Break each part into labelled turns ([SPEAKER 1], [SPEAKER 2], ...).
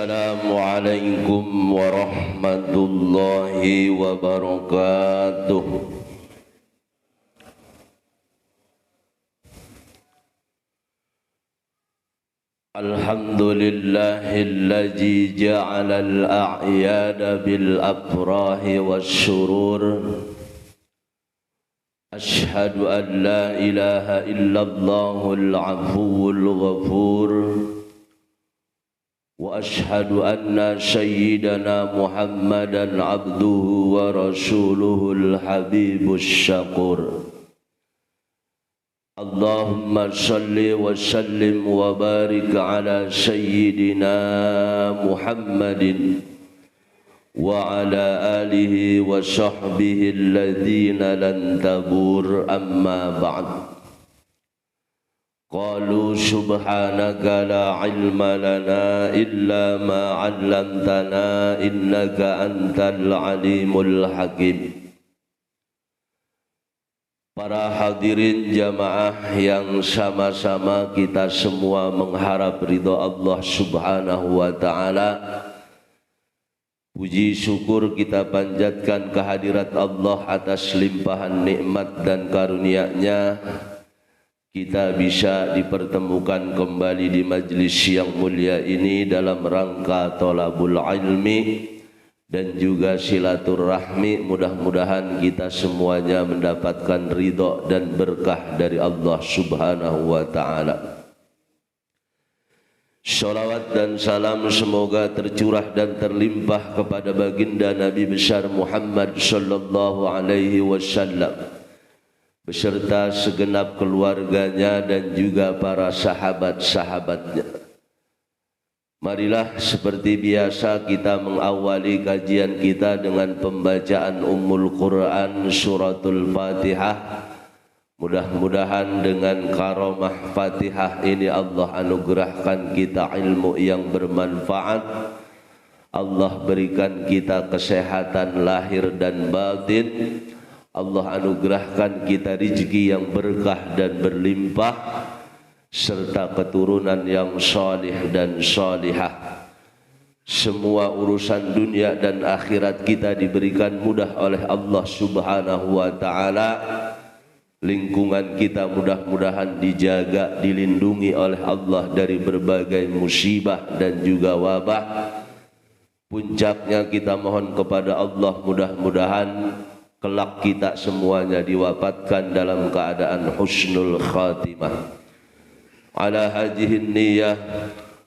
[SPEAKER 1] Assalamualaikum warahmatullahi wabarakatuh. Alhamdulillahilladzi ja'ala al-a'yada bil afrahi wasyurur. Ashhadu an la ilaha illallahul afuwul ghafur. Wa ashhadu anna sayyidana Muhammadan abduhu wa rasuluhul habibus syakur. Allahumma salli wa sallim wa barik ala sayyidina Muhammadin wa ala alihi wa sahbihi alladhina lan tabur, amma ba'd. Qalu subhanaka la ilma lana illa ma 'allamtana innaka antal alimul hakim. Para hadirin jamaah yang sama-sama kita semua mengharap ridha Allah subhanahu wa ta'ala, puji syukur kita panjatkan kehadirat Allah atas limpahan nikmat dan karunia-Nya. Kita bisa dipertemukan kembali di majlis yang mulia ini dalam rangka thalabul ilmi dan juga silaturahmi. Mudah-mudahan kita semuanya mendapatkan ridha dan berkah dari Allah subhanahu wa ta'ala. Shalawat dan salam semoga tercurah dan terlimpah kepada baginda Nabi besar Muhammad sallallahu alaihi wasallam beserta segenap keluarganya dan juga para sahabat-sahabatnya. Marilah seperti biasa kita mengawali kajian kita dengan pembacaan Ummul Quran suratul Fatihah. Mudah-mudahan dengan karamah Fatihah ini Allah anugerahkan kita ilmu yang bermanfaat. Allah berikan kita kesehatan lahir dan batin. Allah anugerahkan kita rezeki yang berkah dan berlimpah serta keturunan yang salih dan salihah. Semua urusan dunia dan akhirat kita diberikan mudah oleh Allah subhanahu wa ta'ala. Lingkungan kita mudah-mudahan dijaga, dilindungi oleh Allah dari berbagai musibah dan juga wabah. Puncaknya kita mohon kepada Allah mudah-mudahan kelak kita semuanya diwafatkan dalam keadaan husnul khatimah. Ala hadhihi niyyah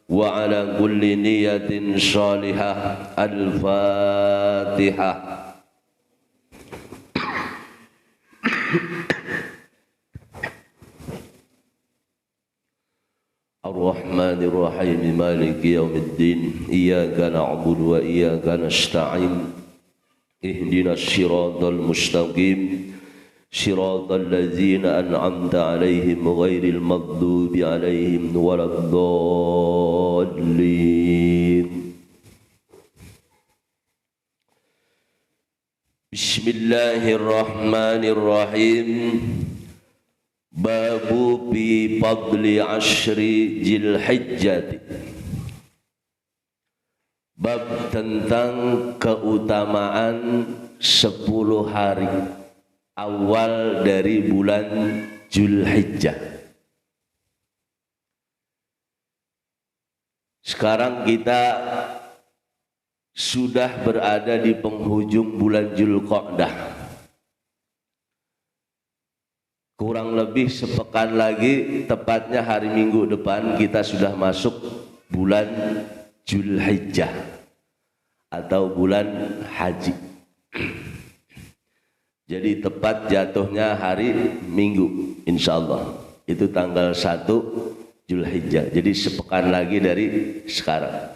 [SPEAKER 1] wa ala kulli niyatin salihah. Al-Fatihah. Ar-Rahmanir Rahim Maliki yaumiddin. Iyyaka na'budu wa iyyaka nasta'in. Ihdinas siratal mustaqim siratal ladzina an'amta 'alaihim ghairil maghdubi 'alaihim waladdallin. Bismillahirrahmanirrahim. Babu fi fadli ashri Dzulhijjah. Bab tentang keutamaan 10 hari awal dari bulan Dzulhijjah. Sekarang kita sudah berada di penghujung bulan Dzulqa'dah. Kurang lebih sepekan lagi, tepatnya hari Minggu depan kita sudah masuk bulan Dzulhijjah atau bulan haji. Jadi tepat jatuhnya hari Minggu insyaallah. Itu tanggal 1 Dzulhijjah. Jadi sepekan lagi dari sekarang.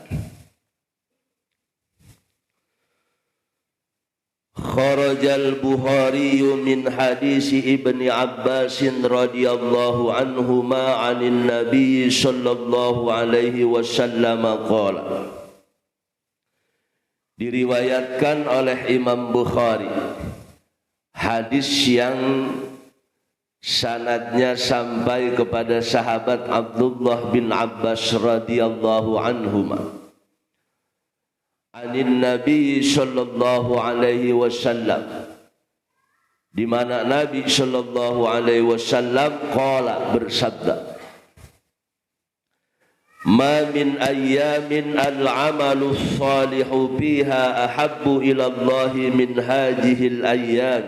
[SPEAKER 1] Kharajal Bukhari min hadis Ibni Abbas radhiyallahu anhuma 'anil Nabi sallallahu alaihi wasallam qala. Diriwayatkan oleh Imam Bukhari hadis yang sanadnya sampai kepada sahabat Abdullah bin Abbas radhiyallahu anhuma. anin Nabi sallallahu alaihi wasallam, di mana Nabi sallallahu alaihi wasallam qala, bersabda, ma min ayyamin al-amalu salihu fiha ahabbu ila Allah min hadhihi al-ayyam,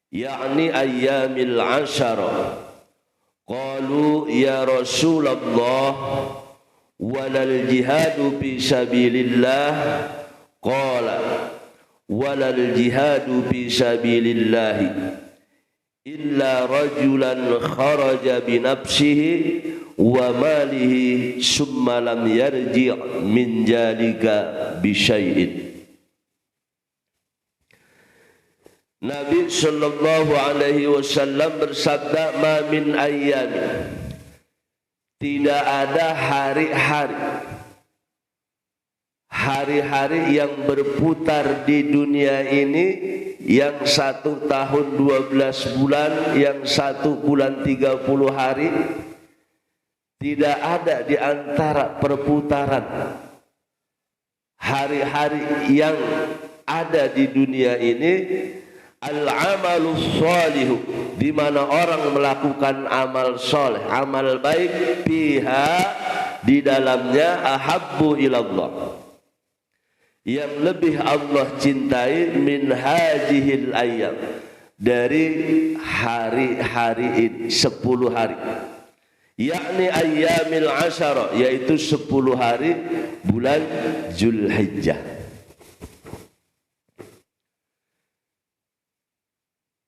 [SPEAKER 1] yakni ayyamil ashara. Qalu ya Rasulullah walal jihadu fi sabilillah, qala walal jihadu fi sabilillah illa rajulan kharaja bi nafsihi wa malihi summa lam yarji' min jalika bi syai'in. Nabi sallallahu alaihi wasallam bersabda, ma min ayyamin, tidak ada hari-hari yang berputar di dunia ini, yang 1 tahun 12 bulan, yang 1 bulan 30 hari, tidak ada di antara perputaran hari-hari yang ada di dunia ini al-amalu sholihu, di mana orang melakukan amal soleh, amal baik, fiha, di dalamnya, ahabbu ilallah, yang lebih Allah cintai, min hajihil ayyam, dari hari-hari ini, 10 hari, yakni ayyamil asyara, yaitu 10 hari bulan Zulhijjah.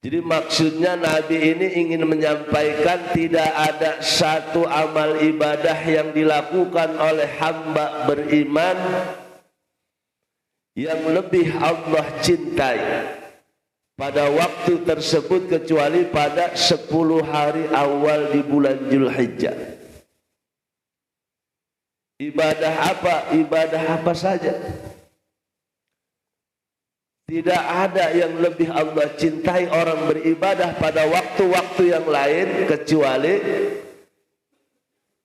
[SPEAKER 1] Jadi maksudnya Nabi ini ingin menyampaikan tidak ada satu amal ibadah yang dilakukan oleh hamba beriman yang lebih Allah cintai pada waktu tersebut kecuali pada 10 hari awal di bulan Zulhijjah. Ibadah apa? Ibadah apa saja. Tidak ada yang lebih Allah cintai orang beribadah pada waktu-waktu yang lain kecuali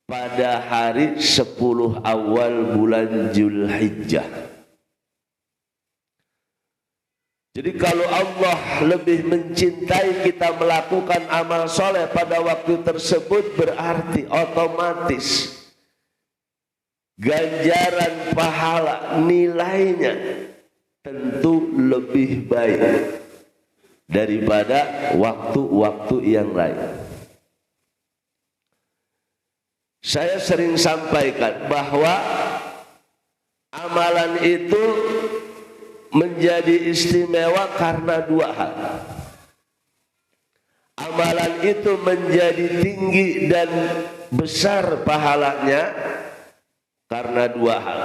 [SPEAKER 1] pada hari 10 awal bulan Zulhijjah. Jadi kalau Allah lebih mencintai kita melakukan amal soleh pada waktu tersebut, berarti otomatis ganjaran pahala nilainya tentu lebih baik daripada waktu-waktu yang lain. Saya sering sampaikan bahwa amalan itu menjadi istimewa karena 2 hal. Amalan itu menjadi tinggi dan besar pahalanya karena 2 hal.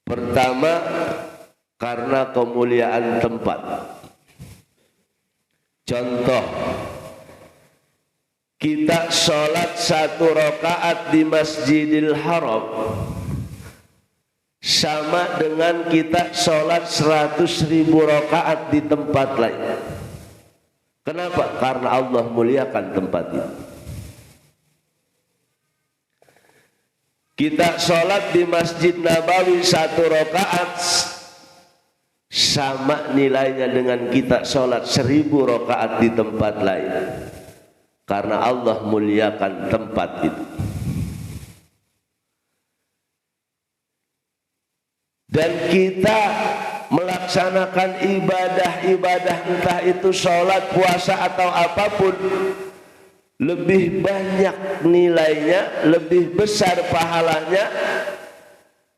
[SPEAKER 1] Pertama, karena kemuliaan tempat. Contoh, kita sholat 1 rakaat di Masjidil Haram sama dengan kita sholat 100.000 rakaat di tempat lain. Kenapa? Karena Allah muliakan tempat itu. Kita sholat di Masjid Nabawi 1 rakaat sama nilainya dengan kita sholat 1000 rakaat di tempat lain, karena Allah muliakan tempat itu. Dan kita melaksanakan ibadah-ibadah, entah itu sholat, puasa atau apapun, lebih banyak nilainya, lebih besar pahalanya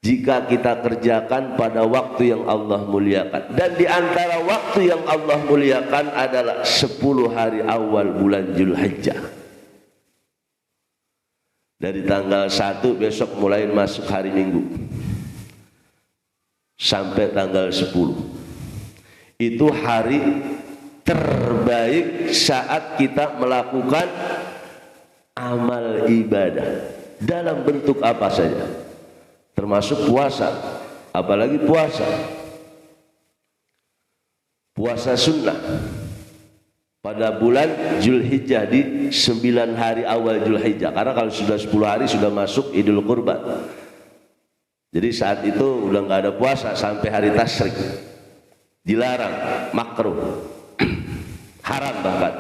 [SPEAKER 1] jika kita kerjakan pada waktu yang Allah muliakan. Dan di antara waktu yang Allah muliakan adalah 10 hari awal bulan Zulhijjah. Dari tanggal 1 besok mulai masuk hari Minggu sampai tanggal 10. Itu hari terbaik saat kita melakukan amal ibadah dalam bentuk apa saja, termasuk puasa, apalagi puasa sunnah pada bulan Zulhijjah di 9 hari awal Zulhijjah, karena kalau sudah 10 hari sudah masuk Idul Kurban. Jadi saat itu udah nggak ada puasa sampai hari tasyrik, dilarang, makruh, haram bahkan.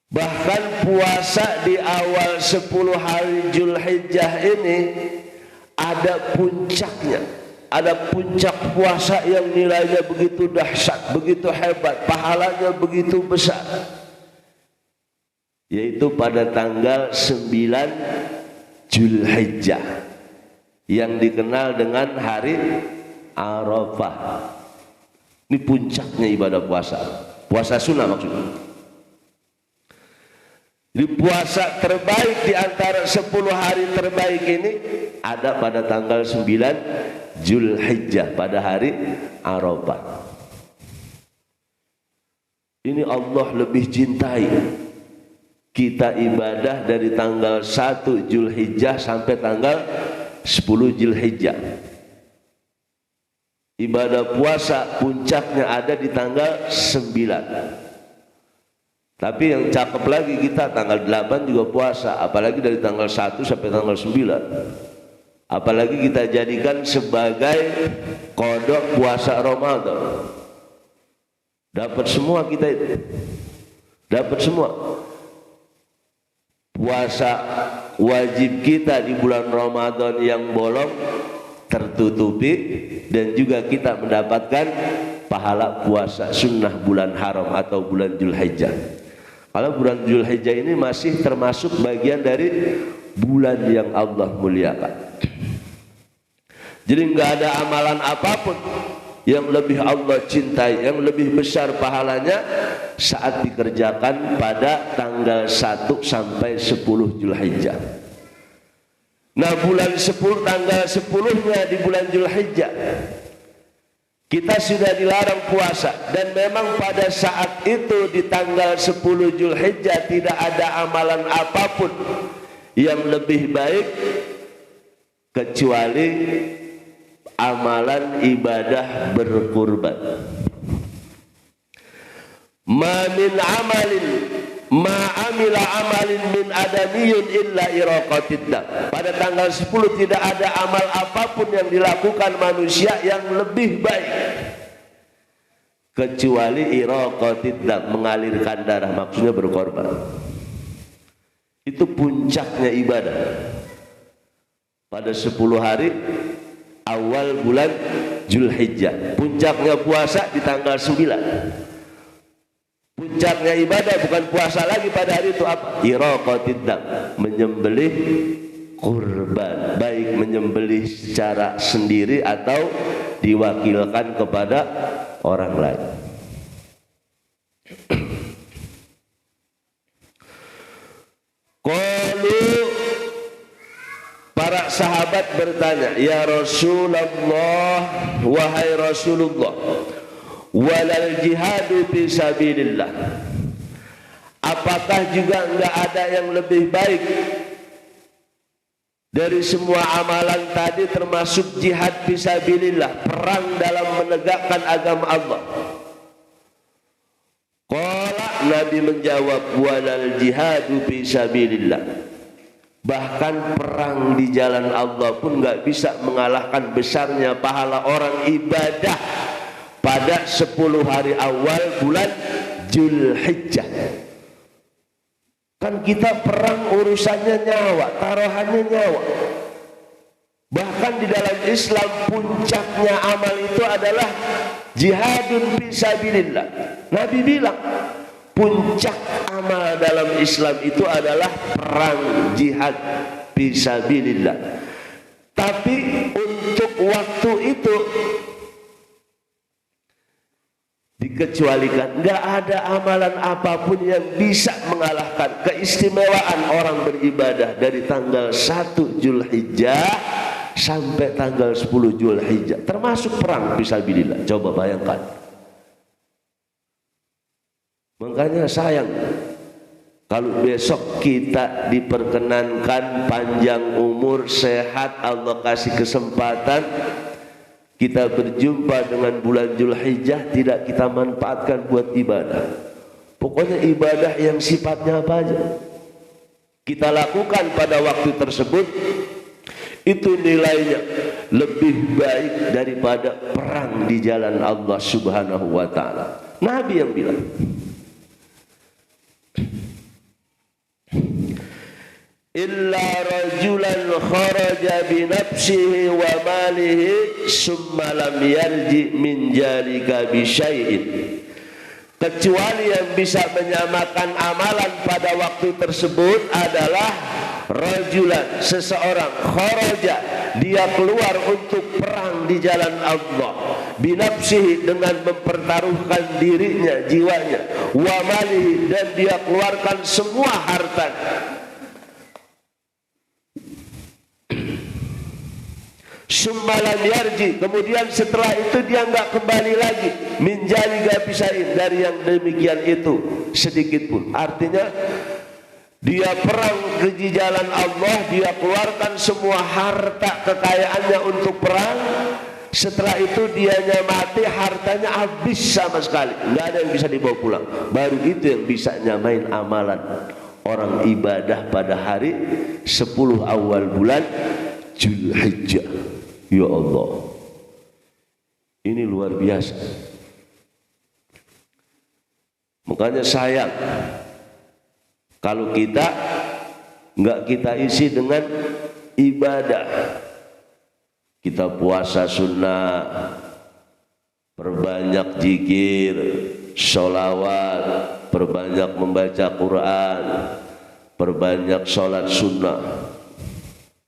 [SPEAKER 1] Bahkan puasa di awal 10 hari Zulhijjah ini ada puncaknya, ada puncak puasa yang nilainya begitu dahsyat, begitu hebat, pahalanya begitu besar, yaitu pada tanggal 9 Zulhijjah yang dikenal dengan hari Arafah. Ini puncaknya ibadah puasa, puasa sunnah maksudnya. Di puasa terbaik di antara 10 hari terbaik ini ada pada tanggal 9 Zulhijjah pada hari Arafah. Ini Allah lebih cintai kita ibadah dari tanggal 1 Zulhijjah sampai tanggal 10 Zulhijjah. Ibadah puasa puncaknya ada di tanggal 9. Tapi yang cakep lagi kita tanggal 8 juga puasa, apalagi dari tanggal 1 sampai tanggal 9. Apalagi kita jadikan sebagai kodok puasa Ramadan. Dapat semua kita itu. Dapat semua. Puasa wajib kita di bulan Ramadan yang bolong tertutupi, dan juga kita mendapatkan pahala puasa sunnah bulan haram atau bulan Zulhijjah. Kalau bulan Zulhijjah ini masih termasuk bagian dari bulan yang Allah muliakan. Jadi nggak ada amalan apapun yang lebih Allah cintai, yang lebih besar pahalanya saat dikerjakan pada tanggal 1 sampai 10 Zulhijjah. Nah, bulan 10, tanggal 10-nya di bulan Zulhijjah kita sudah dilarang puasa, dan memang pada saat itu di tanggal 10 Zulhijjah tidak ada amalan apapun yang lebih baik kecuali amalan ibadah berkurban. Ma min amalin ma amila amalin min adamiyun illa iraqatid dam. Pada tanggal 10 tidak ada amal apapun yang dilakukan manusia yang lebih baik kecuali iraqatid dam, mengalirkan darah, maksudnya berkorban. Itu puncaknya ibadah pada 10 hari awal bulan Zulhijjah. Puncaknya puasa di tanggal 9. Puncaknya ibadah bukan puasa lagi pada hari itu apa? Iraqatid dam, menyembelih kurban, baik menyembelih secara sendiri atau diwakilkan kepada orang lain. Qalu, para sahabat bertanya, ya Rasulullah, wahai Rasulullah, walal jihadu fisabilillah, apakah juga enggak ada yang lebih baik dari semua amalan tadi, termasuk jihad fisabilillah, perang dalam menegakkan agama Allah? Qala, Nabi menjawab, walal jihadu fisabilillah, bahkan perang di jalan Allah pun enggak bisa mengalahkan besarnya pahala orang ibadah pada 10 hari awal bulan Zulhijjah. Kan kita perang urusannya nyawa, taruhannya nyawa. Bahkan di dalam Islam puncaknya amal itu adalah jihadun fisabilillah. Nabi bilang puncak amal dalam Islam itu adalah perang jihad fisabilillah. Tapi untuk waktu itu dikecualikan, nggak ada amalan apapun yang bisa mengalahkan keistimewaan orang beribadah dari tanggal 1 Zulhijjah sampai tanggal 10 Zulhijjah, termasuk perang fisabilillah. Coba bayangkan. Makanya sayang kalau besok kita diperkenankan panjang umur, sehat, Allah kasih kesempatan, kita berjumpa dengan bulan Zulhijjah, tidak kita manfaatkan buat ibadah. Pokoknya ibadah yang sifatnya apa aja kita lakukan pada waktu tersebut, itu nilainya lebih baik daripada perang di jalan Allah Subhanahu wa taala. Nabi yang bilang. Illa rajulan kharaja bi nafsihi wa malihi summa lam yarji min jalika bi syai'in. Kecuali yang bisa menyamakan amalan pada waktu tersebut adalah rajulan, seseorang, kharaja, dia keluar untuk perang di jalan Allah, binafsihi, dengan mempertaruhkan dirinya, jiwanya, wa malihi, dan dia keluarkan semua hartanya. Summalam yarji, kemudian setelah itu dia enggak kembali lagi minjali gak bisain dari yang demikian itu sedikit pun. Artinya dia perang di jalan Allah, dia keluarkan semua harta kekayaannya untuk perang. Setelah itu dianya mati, hartanya habis sama sekali, nggak ada yang bisa dibawa pulang. Baru itu yang bisa nyamain amalan orang ibadah pada hari 10 awal bulan Zulhijjah. Ya Allah, ini luar biasa. Makanya sayang kalau kita nggak kita isi dengan ibadah. Kita puasa sunnah, perbanyak zikir, sholawat, perbanyak membaca Quran, perbanyak sholat sunnah.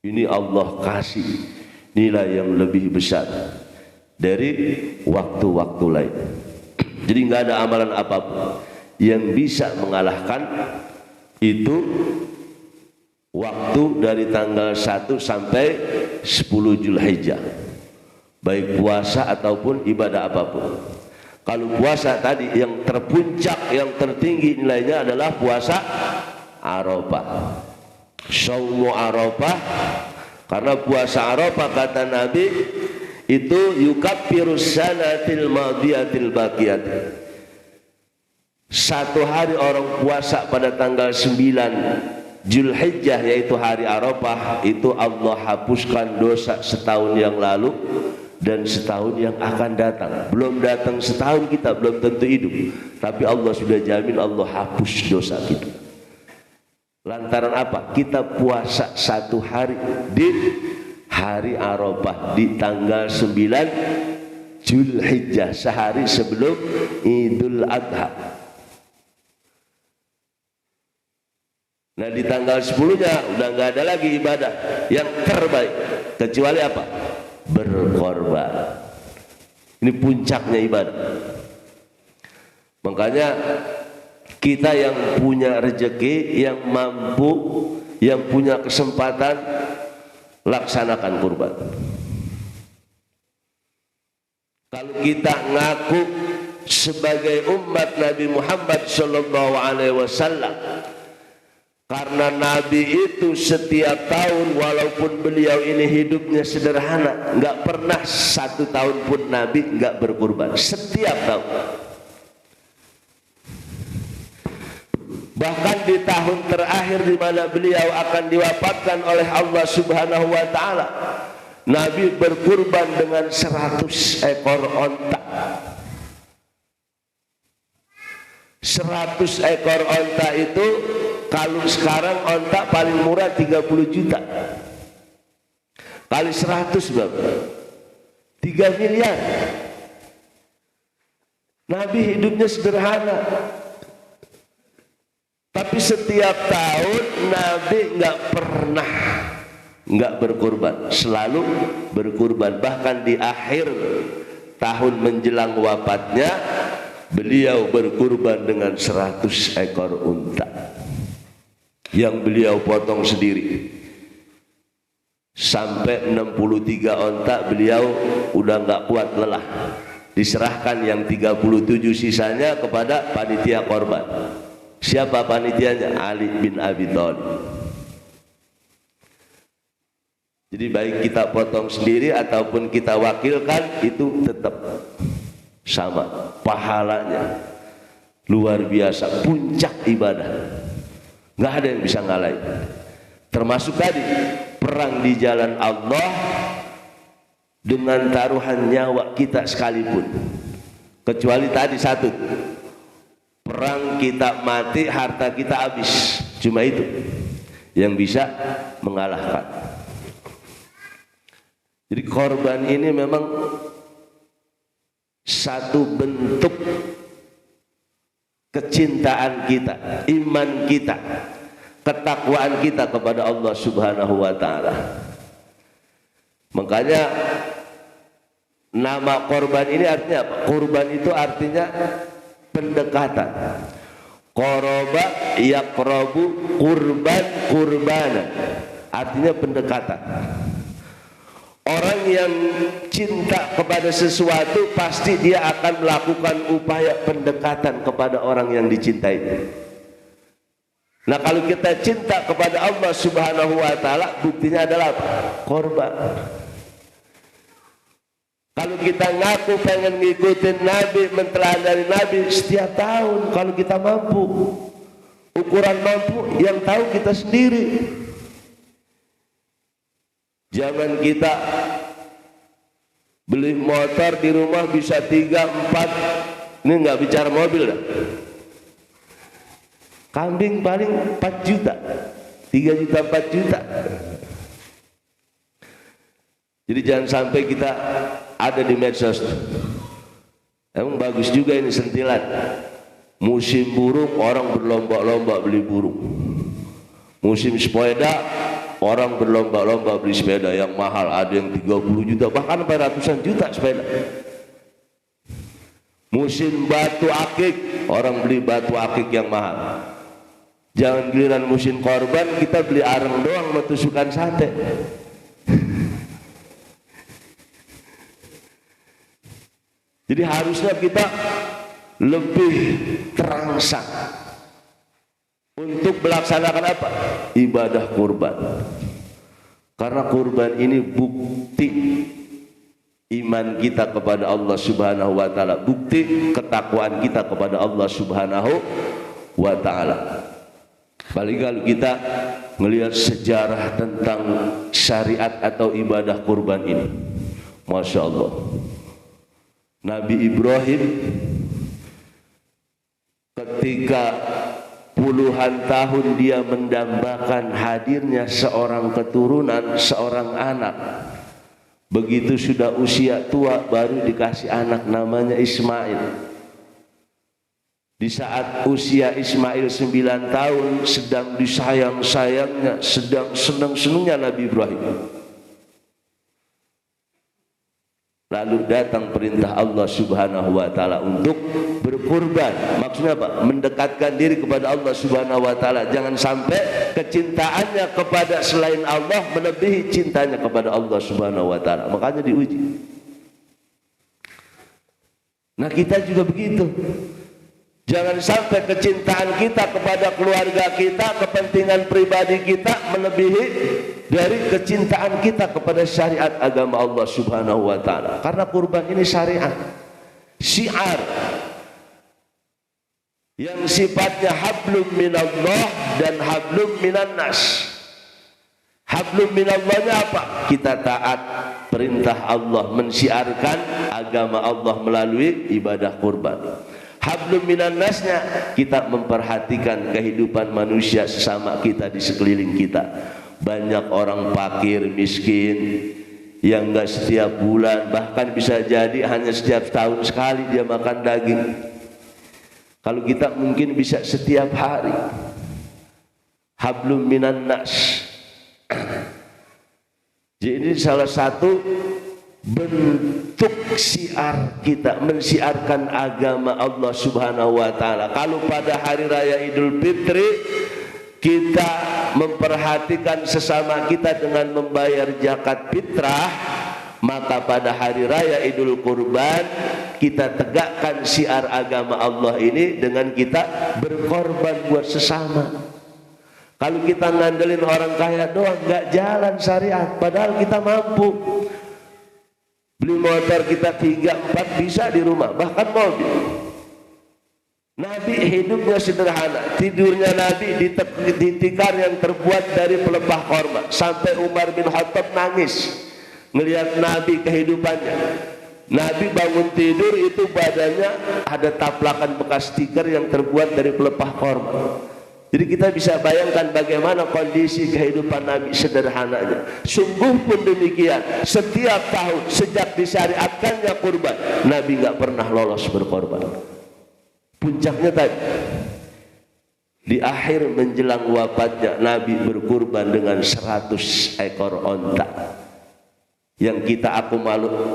[SPEAKER 1] Ini Allah kasih nilai yang lebih besar dari waktu-waktu lain. Jadi nggak ada amalan apapun yang bisa mengalahkan itu waktu dari tanggal 1 sampai 10 Zulhijjah, baik puasa ataupun ibadah apapun. Kalau puasa tadi yang terpuncak, yang tertinggi nilainya adalah puasa Arafah, Shaumu Arafah. Karena puasa Arafah kata Nabi itu yukaffirus sanatil madiyatil baqiyat. Satu hari orang puasa pada tanggal 9 Zulhijjah, yaitu hari Arafah, itu Allah hapuskan dosa setahun yang lalu dan setahun yang akan datang. Belum datang setahun kita belum tentu hidup, tapi Allah sudah jamin Allah hapus dosa kita. Lantaran apa? Kita puasa satu hari di hari Arafah di tanggal 9 Zulhijjah, sehari sebelum Idul Adha. Nah di tanggal 10-nya udah nggak ada lagi ibadah yang terbaik kecuali apa? Berkorban. Ini puncaknya ibadah. Makanya kita yang punya rezeki, yang mampu, yang punya kesempatan, laksanakan kurban. Kalau kita ngaku sebagai umat Nabi Muhammad SAW, karena Nabi itu setiap tahun, walaupun beliau ini hidupnya sederhana, nggak pernah satu tahun pun Nabi nggak berkurban. Setiap tahun. Bahkan di tahun terakhir di mana beliau akan diwafatkan oleh Allah Subhanahu wa taala, Nabi berkurban dengan 100 ekor onta. 100 ekor onta itu kalau sekarang onta paling murah 30 juta. Kali 100 berapa? 3 miliar. Nabi hidupnya sederhana. Tapi setiap tahun Nabi nggak pernah nggak berkurban, selalu berkurban. Bahkan di akhir tahun menjelang wafatnya, beliau berkurban dengan 100 ekor unta yang beliau potong sendiri. Sampai 63 onta beliau udah nggak kuat lelah, diserahkan yang 37 sisanya kepada panitia korban. Siapa panitianya? Ali bin Abi Thalib. Jadi baik kita potong sendiri ataupun kita wakilkan, itu tetap sama pahalanya. Luar biasa, puncak ibadah, nggak ada yang bisa ngalahin. Termasuk tadi perang di jalan Allah dengan taruhan nyawa kita sekalipun. Kecuali tadi satu, perang kita mati, harta kita habis. Cuma itu yang bisa mengalahkan. Jadi korban ini memang satu bentuk kecintaan kita, iman kita, ketakwaan kita kepada Allah Subhanahu wa taala. Makanya nama korban ini artinya apa? Korban itu artinya pendekatan. Qoroba yaqrabu kurban kurbanan, artinya pendekatan. Orang yang cinta kepada sesuatu pasti dia akan melakukan upaya pendekatan kepada orang yang dicintai. Nah, kalau kita cinta kepada Allah Subhanahu wa taala, buktinya adalah apa? Korban. Kalau kita ngaku pengen ngikutin Nabi, menteladani Nabi setiap tahun, kalau kita mampu, ukuran mampu yang tahu kita sendiri. Jangan kita beli motor di rumah bisa 3, 4, ini nggak bicara mobil dah. Kambing paling 4 juta, 3 juta, 4 juta. Jadi jangan sampai kita ada di medsos. Emang bagus juga ini sentilan. Musim burung orang berlomba-lomba beli burung. Musim sepeda orang berlomba-lomba beli sepeda yang mahal, ada yang 30 juta bahkan sampai ratusan juta sepeda. Musim batu akik orang beli batu akik yang mahal. Jangan giliran musim korban kita beli areng doang sama tusukan sate. Jadi harusnya kita lebih terangsang untuk melaksanakan apa? Ibadah kurban. Karena kurban ini bukti iman kita kepada Allah Subhanahu wa taala, bukti ketakwaan kita kepada Allah Subhanahu wa taala. Paling kalau kita melihat sejarah tentang syariat atau ibadah kurban ini, Masya Allah, Nabi Ibrahim ketika puluhan tahun dia mendambakan hadirnya seorang keturunan, seorang anak. Begitu sudah usia tua baru dikasih anak namanya Ismail. Di saat usia Ismail 9 tahun sedang disayang-sayangnya, sedang senang-senangnya Nabi Ibrahim. Lalu datang perintah Allah Subhanahu wa taala untuk berkurban. Maksudnya apa? Mendekatkan diri kepada Allah Subhanahu wa taala. Jangan sampai kecintaannya kepada selain Allah melebihi cintanya kepada Allah Subhanahu wa taala. Makanya diuji. Nah, kita juga begitu. Jangan sampai kecintaan kita kepada keluarga kita, kepentingan pribadi kita melebihi dari kecintaan kita kepada syariat agama Allah Subhanahu wa taala. Karena kurban ini syariat, syiar yang sifatnya hablum minallah dan hablum minannas. Hablum minallahnya apa? Kita taat perintah Allah, mensyiarkan agama Allah melalui ibadah kurban. Hablum minannasnya kita memperhatikan kehidupan manusia sesama kita di sekeliling kita. Banyak orang fakir, miskin yang enggak setiap bulan, bahkan bisa jadi hanya setiap tahun sekali dia makan daging. Kalau kita mungkin bisa setiap hari. Hablum minannas. Jadi ini salah satu bentuk syiar kita, mensiarkan agama Allah Subhanahu wa taala. Kalau pada hari raya Idul Fitri kita memperhatikan sesama kita dengan membayar zakat fitrah, maka pada hari raya Idul Kurban kita tegakkan syiar agama Allah ini dengan kita berkorban buat sesama. Kalau kita ngandelin orang kaya doang nggak jalan syariat, padahal kita mampu. Beli motor kita 3, 4 bisa di rumah, bahkan mobil. Nabi hidupnya sederhana, tidurnya Nabi di tikar yang terbuat dari pelepah korma. Sampai Umar bin Khattab nangis melihat Nabi kehidupannya. Nabi bangun tidur itu badannya ada taplakan bekas tikar yang terbuat dari pelepah korma. Jadi kita bisa bayangkan bagaimana kondisi kehidupan Nabi sederhananya. Sungguh pun demikian, setiap tahun sejak disyariatkannya kurban, Nabi nggak pernah lolos berkorban. Puncaknya tadi di akhir menjelang wafatnya, Nabi berkurban dengan 100 ekor onta yang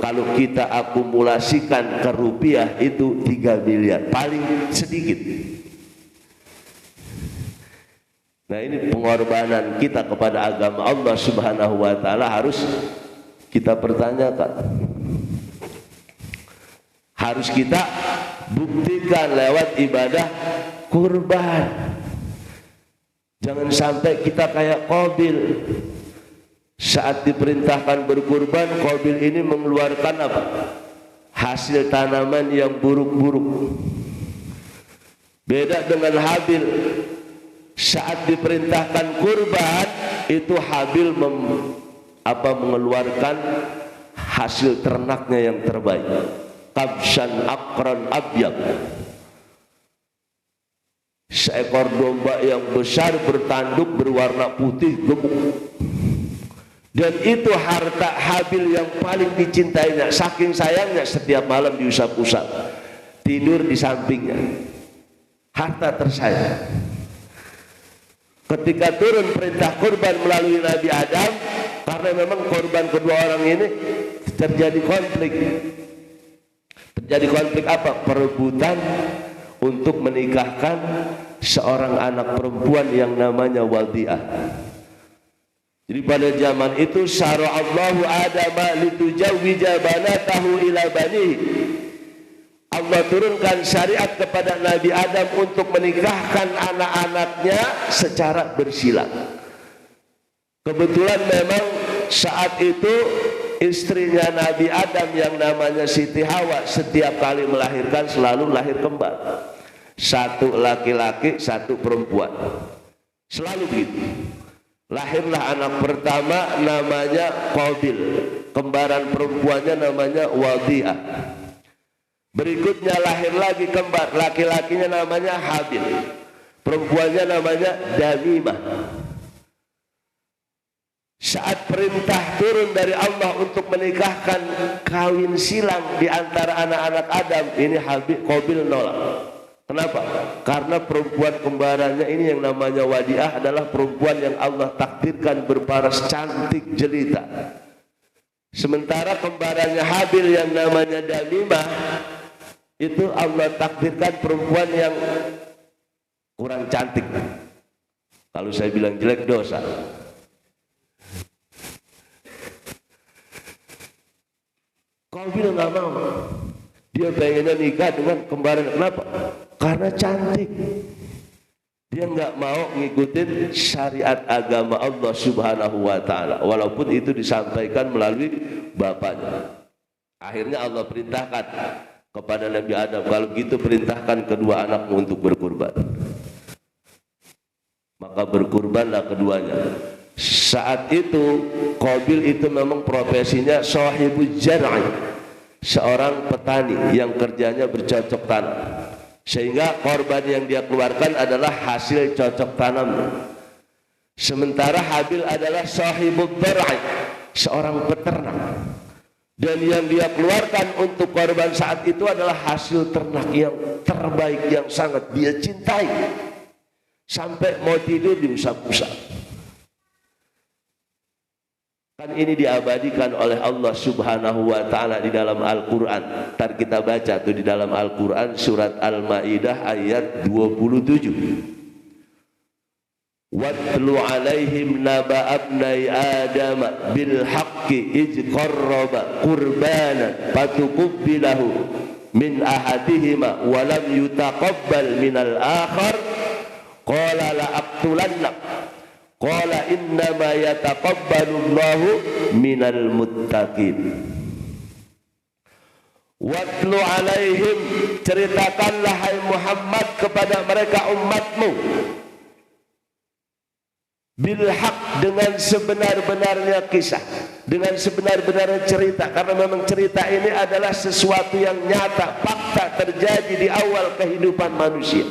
[SPEAKER 1] kalau kita akumulasikan ke rupiah itu 3 miliar paling sedikit. Nah, ini pengorbanan kita kepada agama Allah Subhanahu wa taala harus kita pertanyakan. Harus kita buktikan lewat ibadah kurban. Jangan sampai kita kayak Qabil. Saat diperintahkan berkurban, Qabil ini mengeluarkan apa? Hasil tanaman yang buruk-buruk. Beda dengan Habil. Saat diperintahkan kurban, itu Habil mengeluarkan hasil ternaknya yang terbaik. Kabshan akran abyad, seekor domba yang besar bertanduk berwarna putih gemuk. Dan itu harta Habil yang paling dicintainya. Saking sayangnya setiap malam diusap-usap, tidur di sampingnya. Harta tersayang. Ketika turun perintah kurban melalui Nabi Adam, karena memang korban kedua orang ini terjadi konflik. Terjadi konflik apa? Perebutan untuk menikahkan seorang anak perempuan yang namanya Wadi'ah. Jadi pada zaman itu syara'allahu Adama litujawwija banatahu ila banihi. Allah turunkan syariat kepada Nabi Adam untuk menikahkan anak-anaknya secara bersilang. Kebetulan memang saat itu istrinya Nabi Adam yang namanya Siti Hawa setiap kali melahirkan selalu lahir kembar. Satu laki-laki, satu perempuan. Selalu begitu. Lahirlah anak pertama namanya Qabil. Kembaran perempuannya namanya Wadi'ah. Berikutnya lahir lagi kembar, laki-lakinya namanya Habil, perempuannya namanya Damimah. Saat perintah turun dari Allah untuk menikahkan kawin silang di antara anak-anak Adam, ini Qabil nolak. Kenapa? Karena perempuan kembarannya ini yang namanya Wadi'ah adalah perempuan yang Allah takdirkan berparas cantik jelita. Sementara kembarannya Habil yang namanya Damimah itu Allah takdirkan perempuan yang kurang cantik. Kalau saya bilang jelek dosa. Qabil nggak mau. Dia pengennya nikah dengan kembaran. Kenapa? Karena cantik. Dia nggak mau ngikutin syariat agama Allah Subhanahu wa taala, walaupun itu disampaikan melalui bapaknya. Akhirnya Allah perintahkan kepada Nabi Adam, kalau gitu perintahkan kedua anakmu untuk berkurban. Maka berkurbanlah keduanya. Saat itu Qabil itu memang profesinya sahibul zar'i, seorang petani yang kerjanya bercocok tanam, sehingga korban yang dia keluarkan adalah hasil cocok tanam. Sementara Habil adalah sahibul zar'i, seorang peternak, dan yang dia keluarkan untuk korban saat itu adalah hasil ternak yang terbaik yang sangat dia cintai, sampai mau tidur diusap-usap. Kan ini diabadikan oleh Allah Subhanahu wa taala di dalam Al-Qur'an. Ntar kita baca tuh di dalam Al-Qur'an surat Al-Maidah ayat 27. Watlu alaihim naba abnai Adam bil haqqi id qarraba qurbanan fatuqubbilahu min ahadihima wa lam yutaqabbal minal akhar qala la aqtulannak qala innama yataqabbalu Allahu minal muttaqin. Watlu alaihim, ceritakanlah hai Muhammad kepada mereka umatmu bil haq, dengan sebenar-benarnya kisah, dengan sebenar-benarnya cerita, karena memang cerita ini adalah sesuatu yang nyata, fakta terjadi di awal kehidupan manusia.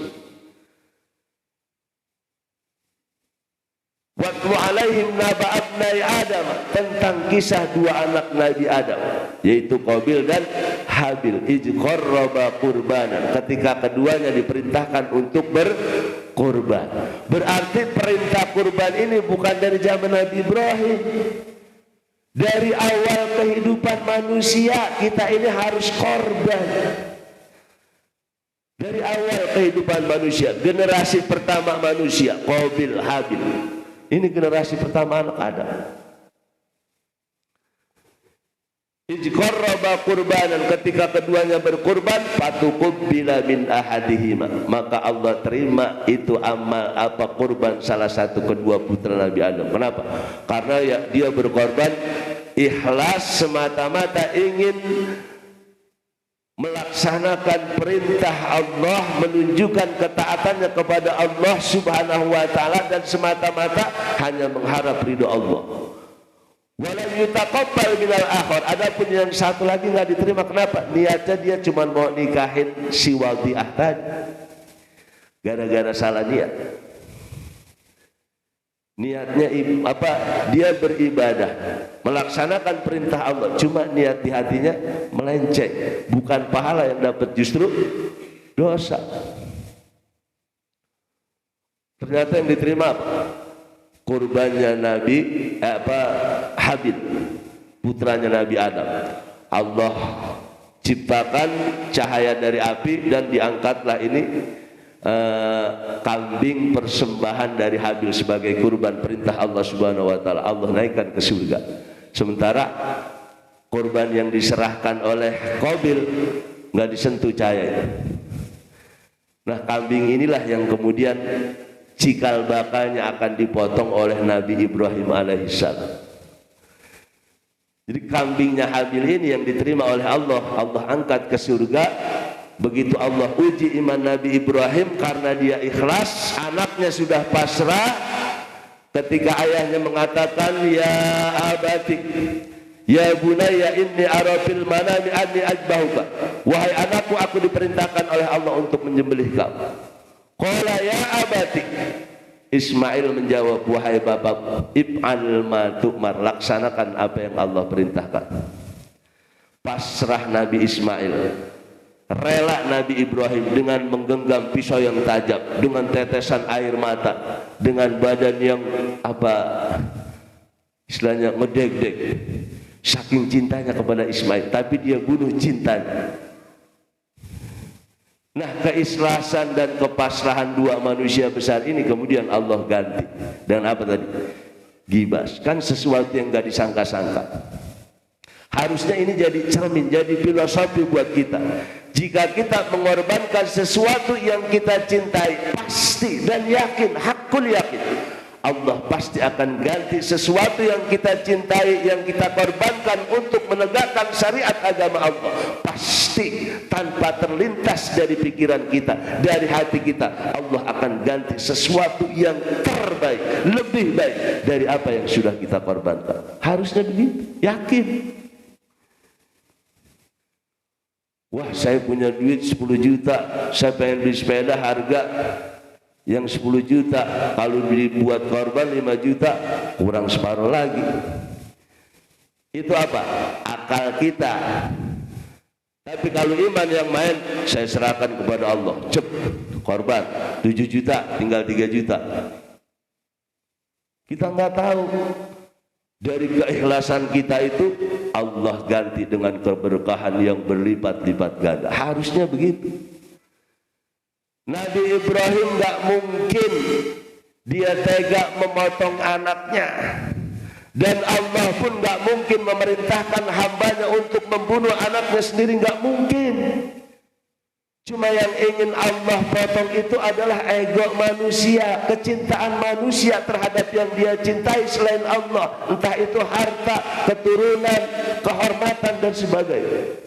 [SPEAKER 1] Watlu alaihim naba abnai Adam, tentang kisah dua anak Nabi Adam, yaitu Qabil dan Habil. Idh qarraba qurbanan, ketika keduanya diperintahkan untuk berkurban. Berarti perintah kurban ini bukan dari zaman Nabi Ibrahim. Dari awal kehidupan manusia kita ini harus korban. Dari awal kehidupan manusia, generasi pertama manusia, Qabil, Habil. Ini generasi pertama anak Adam. Ijqarraba qurbanan, ketika keduanya berkurban, fatuqabbila min ahadihima, maka Allah terima itu amal kurban salah satu kedua putra Nabi Adam. Kenapa? Karena ya, dia berkorban ikhlas, semata-mata ingin melaksanakan perintah Allah, menunjukkan ketaatannya kepada Allah Subhanahu wa taala, dan semata-mata hanya mengharap ridho Allah. Wala yutaqabbal minal akhar, adapun yang satu lagi enggak diterima. Kenapa? Niatnya dia cuma mau nikahin si Wadiah tadi, gara-gara salah niat. Niatnya dia beribadah, melaksanakan perintah Allah, cuma niat di hatinya melenceng, bukan pahala yang dapat, justru dosa. Ternyata yang diterima apa? Kurbannya Nabi Habil, putranya Nabi Adam. Allah ciptakan cahaya dari api dan diangkatlah ini kambing persembahan dari Habil sebagai kurban perintah Allah Subhanahu wa taala. Allah naikkan ke surga. Sementara kurban yang diserahkan oleh Qabil enggak disentuh cahaya. Nah, kambing inilah yang kemudian cikal bakalnya akan dipotong oleh Nabi Ibrahim alaihissalam. Jadi kambingnya Habil ini yang diterima oleh Allah, Allah angkat ke surga. Begitu Allah uji iman Nabi Ibrahim, karena dia ikhlas, anaknya sudah pasrah. Ketika ayahnya mengatakan, ya abati, ya bunayya inni ara fil manami anni ajbahuka, wahai anakku, aku diperintahkan oleh Allah untuk menyembelih kamu. Qala ya abati, Ismail menjawab, wahai bapakku, if'al ma tu'mar, laksanakan apa yang Allah perintahkan. Pasrah Nabi Ismail, rela Nabi Ibrahim dengan menggenggam pisau yang tajam, dengan tetesan air mata, dengan badan yang istilahnya ngedeg-deg, saking cintanya kepada Ismail, tapi dia bunuh cintanya. Nah, keikhlasan dan kepasrahan dua manusia besar ini kemudian Allah ganti dengan apa tadi? Gibas, kan sesuatu yang gak disangka-sangka. Harusnya ini jadi cermin, jadi filosofi buat kita. Jika kita mengorbankan sesuatu yang kita cintai, pasti dan yakin, hakul yakin, Allah pasti akan ganti sesuatu yang kita cintai, yang kita korbankan untuk menegakkan syariat agama Allah. Pasti tanpa terlintas dari pikiran kita, dari hati kita, Allah akan ganti sesuatu yang terbaik, lebih baik dari apa yang sudah kita korbankan. Harusnya begitu, yakin. Wah, saya punya duit 10 juta, saya pengen beli sepeda harga yang 10 juta, kalau dibuat korban 5 juta, kurang separuh lagi. Itu apa? Akal kita. Tapi kalau iman yang main, saya serahkan kepada Allah, cep, korban 7 juta, tinggal 3 juta. Kita nggak tahu. Dari keikhlasan kita itu Allah ganti dengan keberkahan yang berlipat-lipat ganda. Harusnya begitu. Nabi Ibrahim gak mungkin dia tega memotong anaknya, dan Allah pun gak mungkin memerintahkan hambanya untuk membunuh anaknya sendiri, gak mungkin. Cuma yang ingin Allah potong itu adalah ego manusia, kecintaan manusia terhadap yang dia cintai selain Allah, entah itu harta, keturunan, kehormatan dan sebagainya.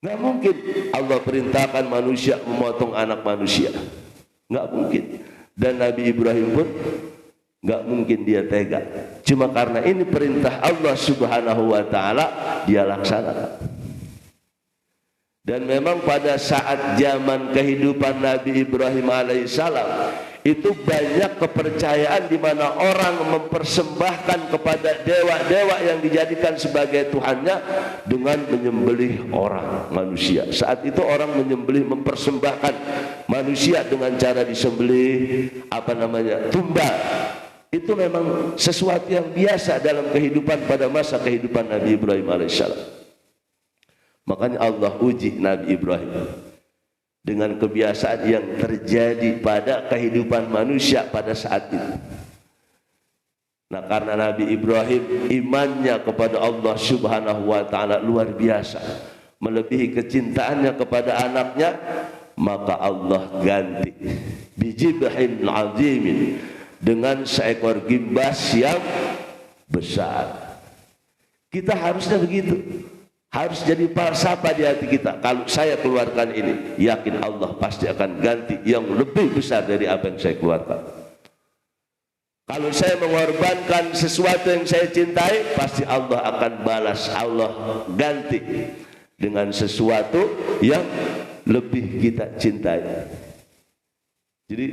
[SPEAKER 1] Nggak mungkin Allah perintahkan manusia memotong anak manusia, nggak mungkin. Dan Nabi Ibrahim pun nggak mungkin dia tega. Cuma karena ini perintah Allah Subhanahu wa Ta'ala, dia laksanakan. Dan memang pada saat zaman kehidupan Nabi Ibrahim alaihissalam itu banyak kepercayaan di mana orang mempersembahkan kepada dewa-dewa yang dijadikan sebagai Tuhannya dengan menyembelih orang manusia. Saat itu orang menyembelih, mempersembahkan manusia dengan cara disembelih tumbal. Itu memang sesuatu yang biasa dalam kehidupan pada masa kehidupan Nabi Ibrahim alaihissalam. Makanya Allah uji Nabi Ibrahim dengan kebiasaan yang terjadi pada kehidupan manusia pada saat itu. Nah, karena Nabi Ibrahim imannya kepada Allah Subhanahu wa Ta'ala luar biasa, melebihi kecintaannya kepada anaknya, maka Allah ganti bijibhin azimin, dengan seekor gimbas yang besar. Kita harusnya begitu. Harus jadi falsafah di hati kita. Kalau saya keluarkan ini, yakin Allah pasti akan ganti yang lebih besar dari apa yang saya keluarkan. Kalau saya mengorbankan sesuatu yang saya cintai, pasti Allah akan balas, Allah ganti dengan sesuatu yang lebih kita cintai. Jadi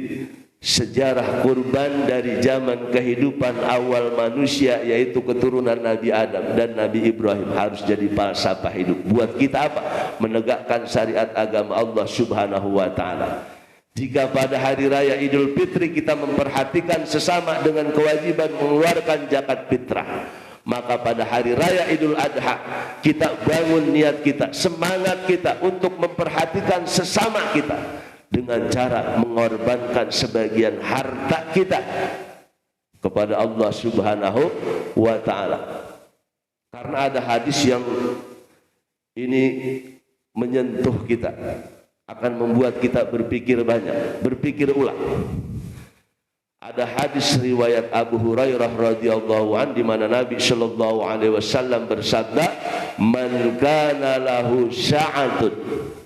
[SPEAKER 1] sejarah kurban dari zaman kehidupan awal manusia, yaitu keturunan Nabi Adam dan Nabi Ibrahim, harus jadi falsafah hidup buat kita. Apa? Menegakkan syariat agama Allah Subhanahu wa Ta'ala. Jika pada hari raya Idul Fitri kita memperhatikan sesama dengan kewajiban mengeluarkan zakat fitrah, maka pada hari raya Idul Adha kita bangun niat kita, semangat kita untuk memperhatikan sesama kita dengan cara mengorbankan sebagian harta kita kepada Allah Subhanahu wa Ta'ala. Karena ada hadis yang ini menyentuh kita, akan membuat kita berpikir banyak, berpikir ulang. Ada hadis riwayat Abu Hurairah radhiyallahu an, di mana Nabi sallallahu alaihi wasallam bersabda, "Man kana lahu sa'atun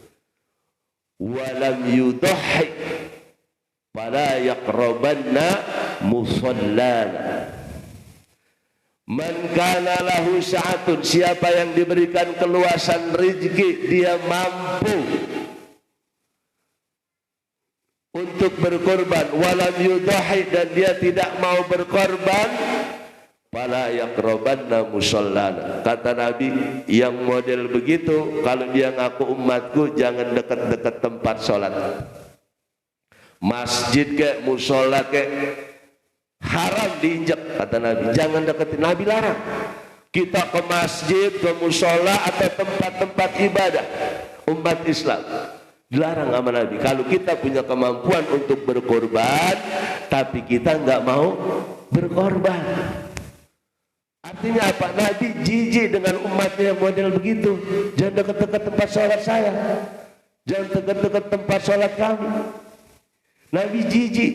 [SPEAKER 1] walam yudhi fala yaqrabanna musallana." Man kana lahu sa'atun, siapa yang diberikan keluasan rezeki, dia mampu untuk berkorban, walam yudhi, dan dia tidak mau berkorban, fala yaqrabanna musallana. Kata Nabi, yang model begitu kalau dia ngaku umatku, jangan dekat-dekat tempat sholat, masjid ke musola ke, haram diinjak. Kata Nabi, jangan deketin. Nabi larang kita ke masjid, ke musola atau tempat-tempat ibadah umat Islam, dilarang sama Nabi. Kalau kita punya kemampuan untuk berkorban tapi kita nggak mau berkorban, artinya apa? Nabi jijik dengan umatnya model begitu. Jangan dekat-dekat tempat sholat saya, jangan dekat-dekat tempat sholat kami. Nabi jijik.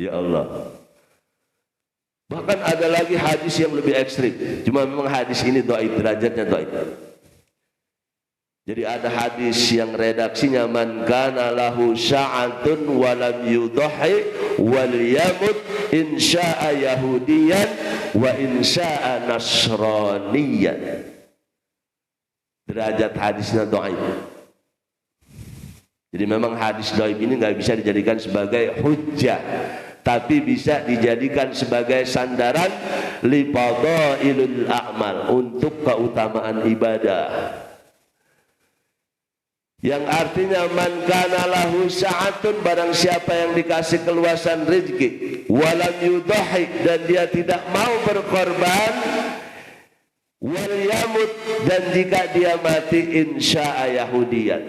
[SPEAKER 1] Ya Allah. Bahkan ada lagi hadis yang lebih ekstrim. Cuma memang hadis ini dhaif, derajatnya dhaif. Jadi ada hadis yang redaksinya, man kana lahu sa'atun wa lam yudhi wal yamut in sya'a yahudiyan wa in sya'a nasraniyan. Derajat hadisnya dhaif. Jadi memang hadis dhaif ini nggak bisa dijadikan sebagai hujjah, tapi bisa dijadikan sebagai sandaran li fadailul a'mal, untuk keutamaan ibadah. Yang artinya man kana lahu sa'atun, barang siapa yang dikasih keluasan rezeki, walam yudhi, dan dia tidak mau berkorban, wal yamut, dan jika dia mati insya'a yahudiyan,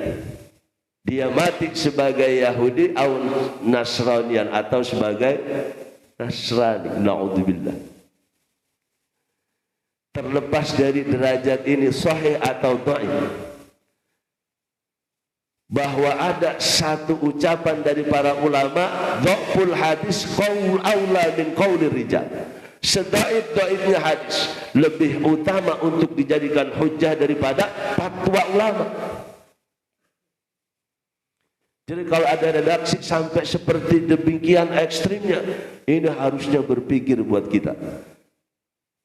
[SPEAKER 1] dia mati sebagai Yahudi atau Nasranian, atau sebagai Nasrani, na'udzubillah. Terlepas dari derajat ini sahih atau dhaif, bahwa ada satu ucapan dari para ulama, dhaful hadis qaul aula min qaulir rijal, Sedaif-daifnya hadis lebih utama untuk dijadikan hujjah daripada fatwa ulama. Jadi kalau ada redaksi sampai seperti demikian ekstrimnya, ini harusnya berpikir buat kita.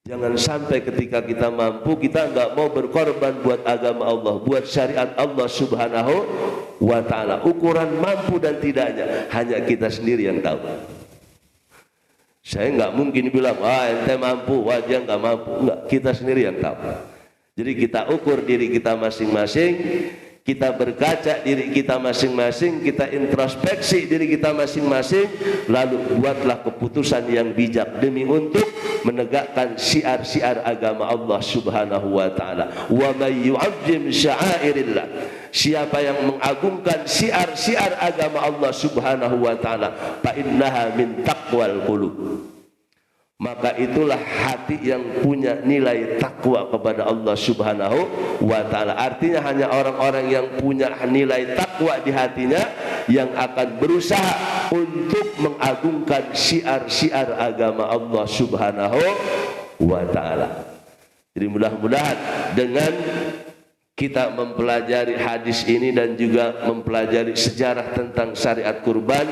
[SPEAKER 1] Jangan sampai ketika kita mampu, kita enggak mau berkorban buat agama Allah, buat syariat Allah Subhanahu wa ta'ala. Ukuran mampu dan tidaknya hanya kita sendiri yang tahu. Saya enggak mungkin bilang, wah ente mampu, wah dia enggak mampu. Enggak, kita sendiri yang tahu. Jadi kita ukur diri kita masing-masing, kita berkaca diri kita masing-masing, kita introspeksi diri kita masing-masing, lalu buatlah keputusan yang bijak demi untuk menegakkan syiar-syiar agama Allah Subhanahu wa ta'ala. Wa may yu'azzim sya'airillah, siapa yang mengagungkan syiar-syiar agama Allah Subhanahu wa ta'ala, fa innaha min taqwal qulub, maka itulah hati yang punya nilai takwa kepada Allah Subhanahu wa ta'ala. Artinya hanya orang-orang yang punya nilai takwa di hatinya yang akan berusaha untuk mengagungkan syiar-syiar agama Allah Subhanahu wa ta'ala. Jadi mudah-mudahan dengan kita mempelajari hadis ini dan juga mempelajari sejarah tentang syariat kurban,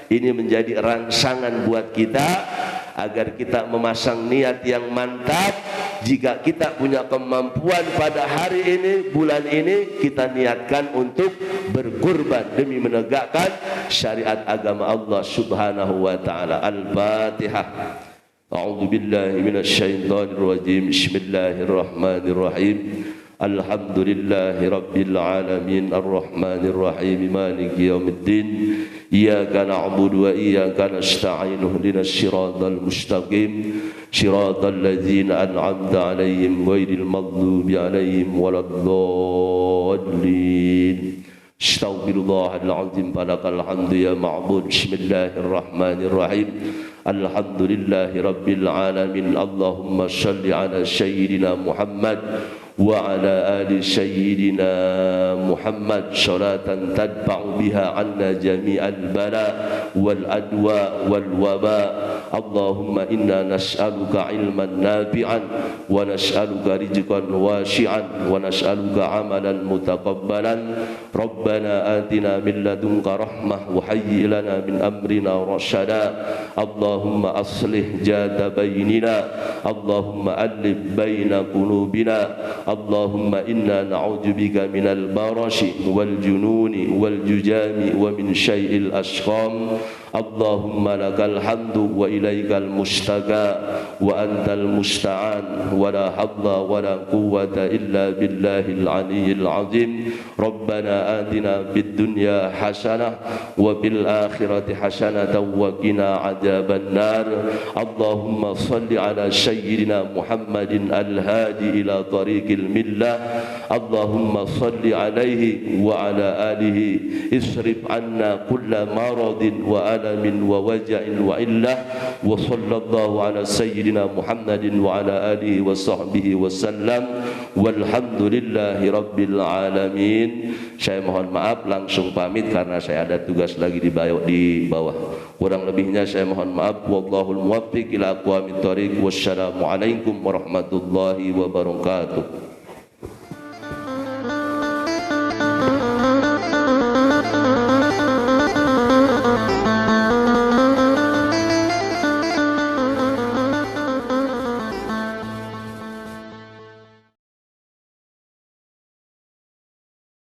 [SPEAKER 1] ini menjadi rangsangan buat kita agar kita memasang niat yang mantap. Jika kita punya kemampuan pada hari ini, bulan ini, kita niatkan untuk berkurban demi menegakkan syariat agama Allah Subhanahu wa ta'ala. Al-Fatihah. A'udzu billahi minasyaitonir rajim. Bismillahirrahmanirrahim. Alhamdulillahi rabbil alamin, arrahmanir rahim, maliki yaumiddin. Iyyaka na'budu wa iyyaka nasta'in, ihdinas siratal mustaqim, siratal ladzina an'amta 'alaihim ghairil maghdubi 'alaihim waladdallin. Astaghfirullahal azim, balakal hamdu ya ma'bud. Bismillahirrahmanirrahim. Alhamdulillahi rabbil alamin. Allahumma shalli ala sayyidina Muhammad wa ala ali sayyidina Muhammad salatan tadfa'u biha 'anna jami'al bala wal adwa wal waba. Allahumma inna nas'aluka ilman nafi'an wa nas'aluka rizqan wasi'an wa nas'aluka amalan mutaqabbalan. Rabbana atina min ladunka rahmah wa hayyi lana min amrina rasyada. Allahumma aslih jada bainina, Allahumma alif baina qulubina. Allahumma inna na'udzubika minal barashi wal jununi wal jujami wa min syai'il asqam. Allahumma lakal hamdu wa ilaikal mustaqa wa antal musta'an wa la hadla wa la quwwata illa billahil aliyyil azim. Rabbana atina fid dunya hasanah wa fil akhirati hasanatan wa qina adzaban nar. Allahumma shalli ala sayyidina Muhammadin al-hadi ila tariqil millah. Allahumma shalli alaihi wa ala alihi. Isrif anna kulla maradin wa alamin wa waja'in wa illah. Wa sallallahu ala sayyidina Muhammadin wa ala alihi wa sahbihi wa sallam. Walhamdulillahi rabbil alamin. Saya mohon maaf, langsung pamit karena saya ada tugas lagi di bawah. Kurang lebihnya saya mohon maaf. Wallahul muwaffiq ila aqwamit thoriq. Wassalamualaikum warahmatullahi wabarakatuh.